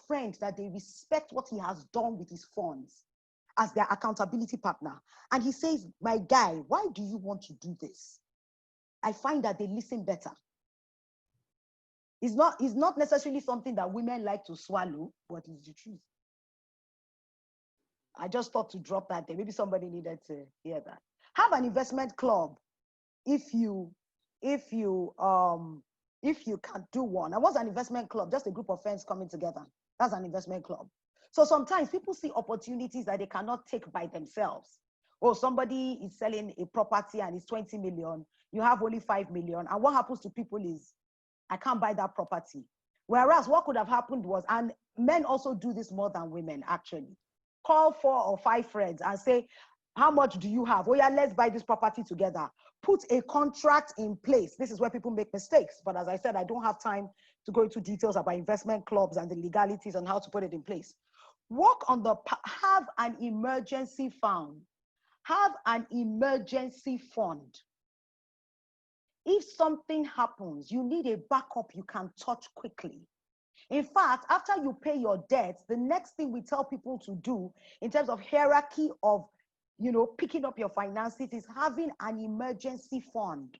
friend that they respect what he has done with his funds as their accountability partner, and he says, my guy, why do you want to do this? I find that they listen better. It's not necessarily something that women like to swallow, but it's the truth. I just thought to drop that there. Maybe somebody needed to hear that. Have an investment club if you can do one. And what's an investment club? Just a group of friends coming together. That's an investment club. So sometimes people see opportunities that they cannot take by themselves. Oh, somebody is selling a property and it's 20 million. You have only 5 million. And what happens to people is, I can't buy that property. Whereas what could have happened was, and men also do this more than women actually, call 4 or 5 friends and say, how much do you have? Oh yeah, let's buy this property together. Put a contract in place. This is where people make mistakes. But as I said, I don't have time to go into details about investment clubs and the legalities and how to put it in place. Work on have an emergency fund. Have an emergency fund. If something happens, you need a backup you can touch quickly. In fact, after you pay your debts, the next thing we tell people to do in terms of hierarchy of, picking up your finances is having an emergency fund.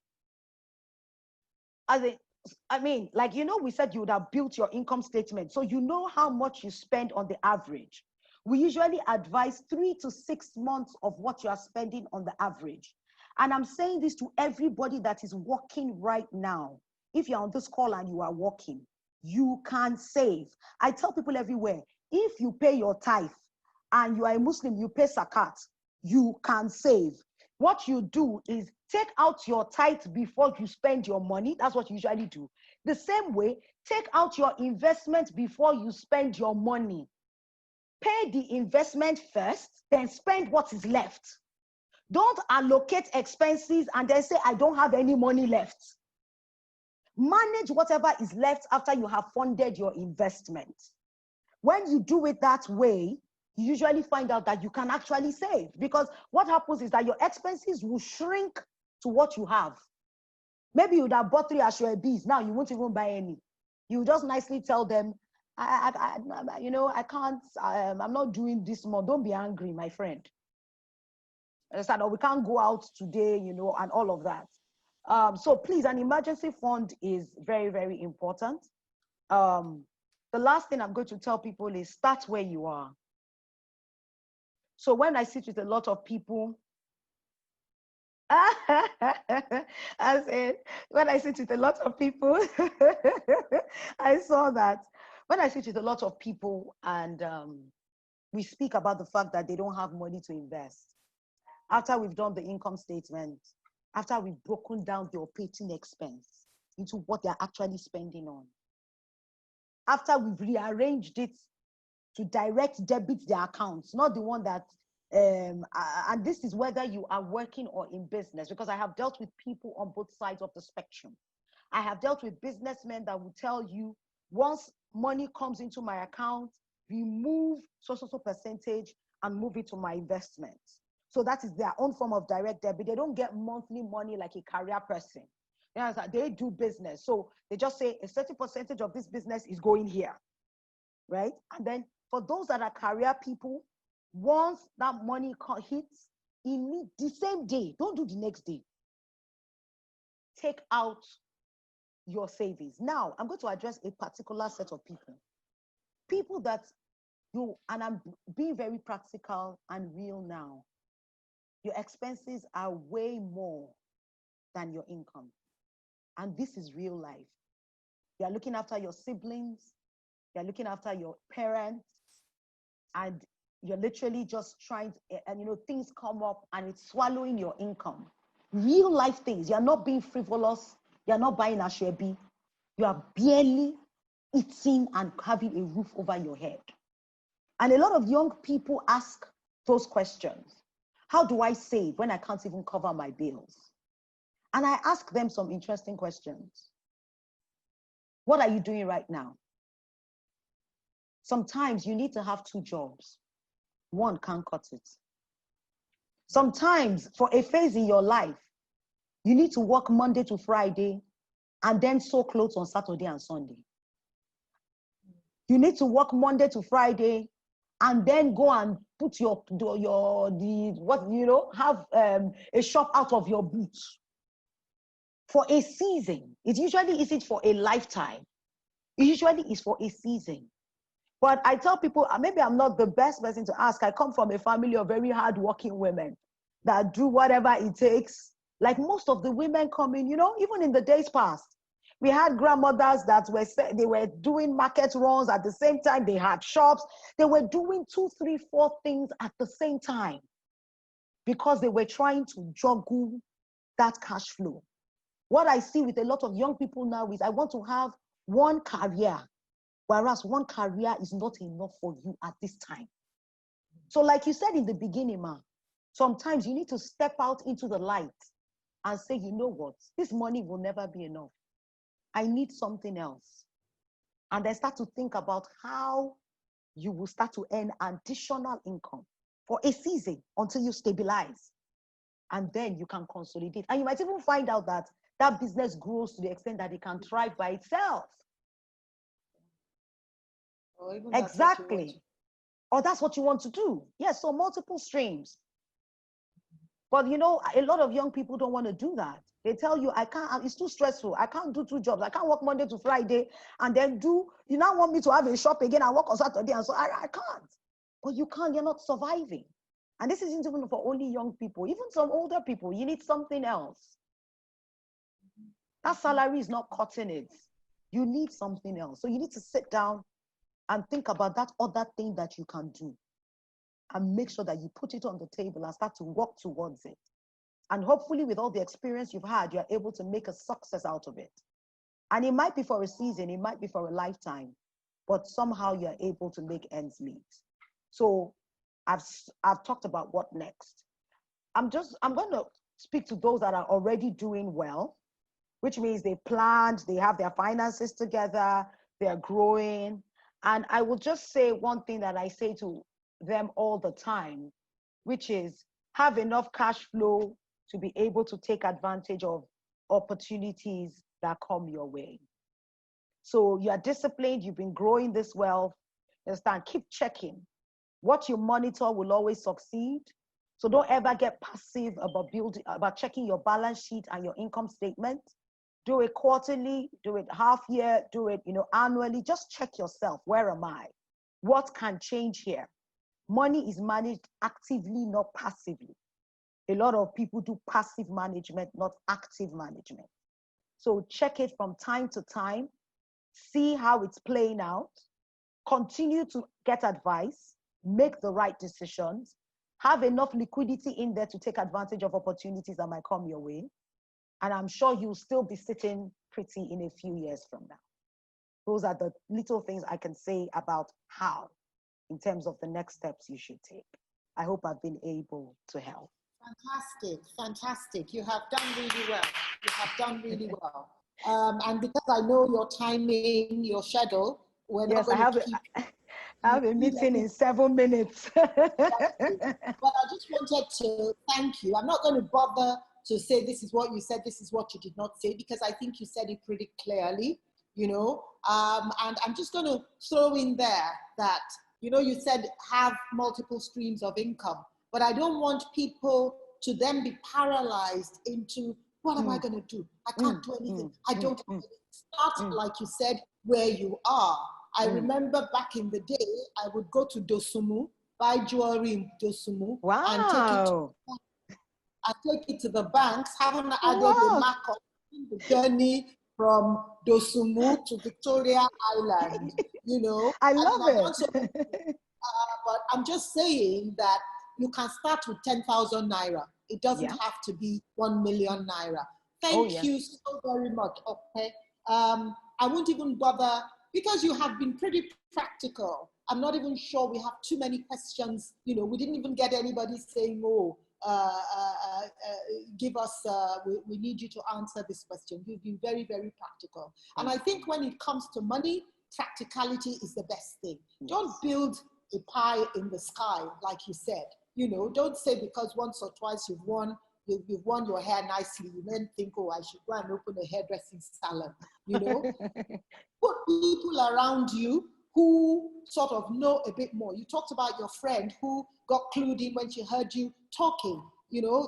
We said you would have built your income statement. So you know how much you spend on the average. We usually advise 3 to 6 months of what you are spending on the average. And I'm saying this to everybody that is working right now. If you're on this call and you are working, you can save. I tell people everywhere, if you pay your tithe and you are a Muslim, you pay zakat, you can save. What you do is take out your tithe before you spend your money. That's what you usually do. The same way, take out your investment before you spend your money. Pay the investment first, then spend what is left. Don't allocate expenses and then say, I don't have any money left. Manage whatever is left after you have funded your investment. When you do it that way, you usually find out that you can actually save, because what happens is that your expenses will shrink to what you have. Maybe you would have bought 3 Ashwebis. Now you won't even buy any. You just nicely tell them, I can't, I'm not doing this more. Don't be angry, my friend. Understand? Or we can't go out today, and all of that. So please, an emergency fund is very, very important. The last thing I'm going to tell people is start where you are. So when I sit with a lot of people, I said, when I sit with a lot of people, I saw that when I sit with a lot of people and we speak about the fact that they don't have money to invest, after we've done the income statement, after we've broken down the operating expense into what they're actually spending on, after we've rearranged it to direct debit their accounts, not the one that, and this is whether you are working or in business, because I have dealt with people on both sides of the spectrum. I have dealt with businessmen that will tell you, once money comes into my account, remove so percentage and move it to my investments. So that is their own form of direct debit. They don't get monthly money like a career person. You know, they do business. So they just say a certain percentage of this business is going here, right? And then for those that are career people, once that money hits, the same day, don't do the next day. Take out your savings. Now, I'm going to address a particular set of people. People that and I'm being very practical and real now. Your expenses are way more than your income. And this is real life. You're looking after your siblings, you're looking after your parents, and you're literally just trying to, and things come up and it's swallowing your income. Real life things. You're not being frivolous. You're not buying a shebi. You are barely eating and having a roof over your head. And a lot of young people ask those questions. How do I save when I can't even cover my bills? And I ask them some interesting questions. What are you doing right now? Sometimes you need to have 2 jobs. One can't cut it. Sometimes for a phase in your life, you need to work Monday to Friday and then sew clothes on Saturday and Sunday. You need to work Monday to Friday and then go and put have a shop out of your boots. For a season. It usually isn't for a lifetime. It usually is for a season. But I tell people, maybe I'm not the best person to ask. I come from a family of very hardworking women that do whatever it takes. Like most of the women coming, even in the days past, we had grandmothers that they were doing market runs at the same time. They had shops. They were doing 2, 3, 4 things at the same time because they were trying to juggle that cash flow. What I see with a lot of young people now is I want to have one career, whereas one career is not enough for you at this time. So like you said in the beginning, sometimes you need to step out into the light and say, you know what, this money will never be enough. I need something else. And then start to think about how you will start to earn additional income for a season until you stabilize. And then you can consolidate. And you might even find out that that business grows to the extent that it can thrive by itself. Exactly. Or that's what you want to do. Yes, so multiple streams. But a lot of young people don't want to do that. They tell you, I can't, it's too stressful. I can't do 2 jobs. I can't work Monday to Friday and then you now want me to have a shop again and work on Saturday. And so I can't. But you can't, you're not surviving. And this isn't even for only young people, even some older people, you need something else. That salary is not cutting it. You need something else. So you need to sit down and think about that other thing that you can do and make sure that you put it on the table and start to work towards it. And hopefully with all the experience you've had, you're able to make a success out of it. And it might be for a season, it might be for a lifetime, but somehow you're able to make ends meet. So I've talked about what next. I'm going to speak to those that are already doing well, which means they planned, they have their finances together, they're growing. And I will just say one thing that I say to them all the time, which is have enough cash flow to be able to take advantage of opportunities that come your way. So you are disciplined, you've been growing this wealth, understand, keep checking. What you monitor will always succeed. So don't ever get passive about checking your balance sheet and your income statement. Do it quarterly, do it half year, do it, annually. Just check yourself. Where am I? What can change here? Money is managed actively, not passively. A lot of people do passive management, not active management. So check it from time to time, see how it's playing out, continue to get advice, make the right decisions, have enough liquidity in there to take advantage of opportunities that might come your way. And I'm sure you'll still be sitting pretty in a few years from now. Those are the little things I can say about how, in terms of the next steps you should take. I hope I've been able to help. Fantastic, fantastic. You have done really well. You have done really well. And because I know your timing, your schedule, we're not going to keep... I have a meeting in 7 minutes. But I just wanted to thank you. I'm not going to bother to say this is what you said, this is what you did not say, because I think you said it pretty clearly, and I'm just going to throw in there that, you said have multiple streams of income, but I don't want people to then be paralyzed into, what am I going to do? I can't do anything. I don't have anything. Start, like you said, where you are. I remember back in the day, I would go to Dosumu, buy jewelry in Dosumu, and take it to the banks, haven't added a markup in the journey from Dosumu to Victoria Island, I love it. But I'm just saying that you can start with 10,000 Naira. It doesn't have to be 1 million Naira. Thank you so very much, okay? I won't even bother, because you have been pretty practical. I'm not even sure we have too many questions. We didn't even get anybody saying, give us, we need you to answer this question. You've been very, very practical. And I think when it comes to money, practicality is the best thing. Yes. Don't build a pie in the sky, like you said. Don't say because once or twice you've won your hair nicely, you then think, I should go and open a hairdressing salon, Put people around you who sort of know a bit more. You talked about your friend who got clued in when she heard you talking.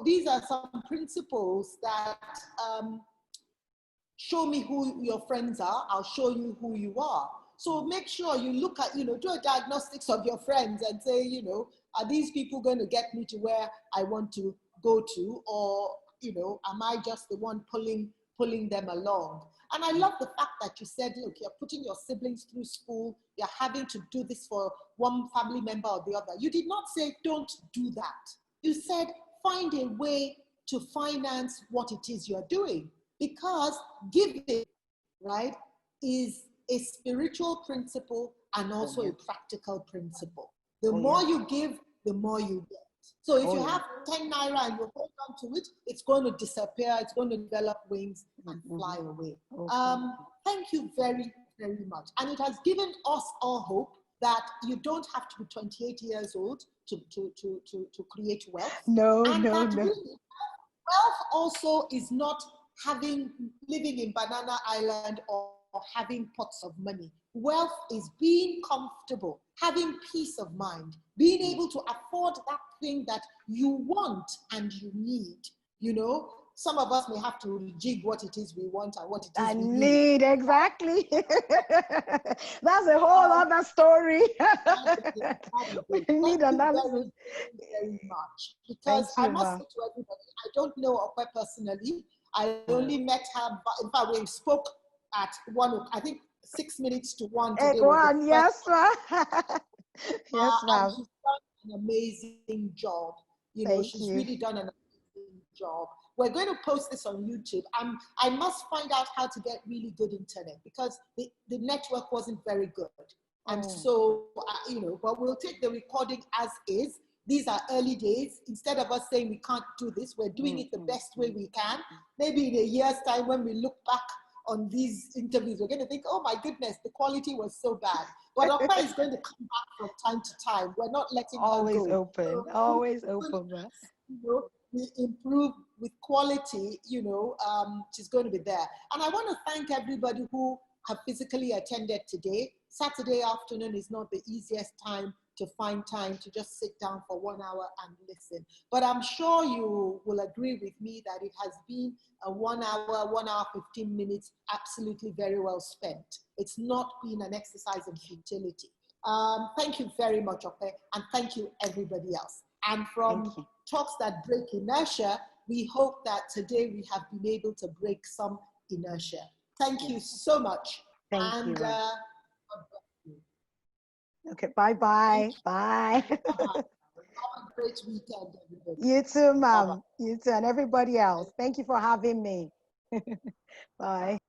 These are some principles that show me who your friends are, I'll show you who you are. So make sure you look at, do a diagnostics of your friends and say, are these people going to get me to where I want to go to? Or, am I just the one pulling them along? And I love the fact that you said, look, you're putting your siblings through school, you're having to do this for one family member or the other. You did not say, don't do that. You said, find a way to finance what it is you're doing. Because giving, right, is a spiritual principle and also a practical principle. The more you give, the more you get. So if you have 10 Naira and you hold on to it, it's going to disappear, it's going to develop wings and fly away. Thank you very, very much. And it has given us all hope that you don't have to be 28 years old to create wealth. No. Really, wealth also is not living in Banana Island or having pots of money. Wealth is being comfortable, having peace of mind, being able to afford that thing that you want and you need. Some of us may have to rejig what it is we want and what it is we need. Exactly. That's a whole other story. We need analysis. Very much. Because I must say to everybody, I don't know Okwe personally. I only met her, in fact, we spoke at 1, I think 6 minutes to 1 today. Yes, ma'am. Yes, ma'am. She's done an amazing job. She's really done an amazing job. We're going to post this on YouTube. I must find out how to get really good internet because the network wasn't very good. And so, but we'll take the recording as is. These are early days. Instead of us saying we can't do this, we're doing it the best way we can. Maybe in a year's time, when we look back on these interviews, we're going to think, oh my goodness, the quality was so bad. But Okwe is going to come back from time to time. We're not letting always her go. Open, so, always open. We improve with quality, she's going to be there. And I want to thank everybody who have physically attended today. Saturday afternoon is not the easiest time to find time to just sit down for 1 hour and listen. But I'm sure you will agree with me that it has been a 1 hour, 1 hour, 15 minutes, absolutely very well spent. It's not been an exercise in futility. Thank you very much, Ope, and thank you everybody else. And from Talks That Break Inertia, we hope that today we have been able to break some inertia. Thank you so much. Thank you. God bless you. Okay, bye-bye. Bye. Have a great weekend, everybody. You too, ma'am. You too, and everybody else. Thank you for having me. Bye.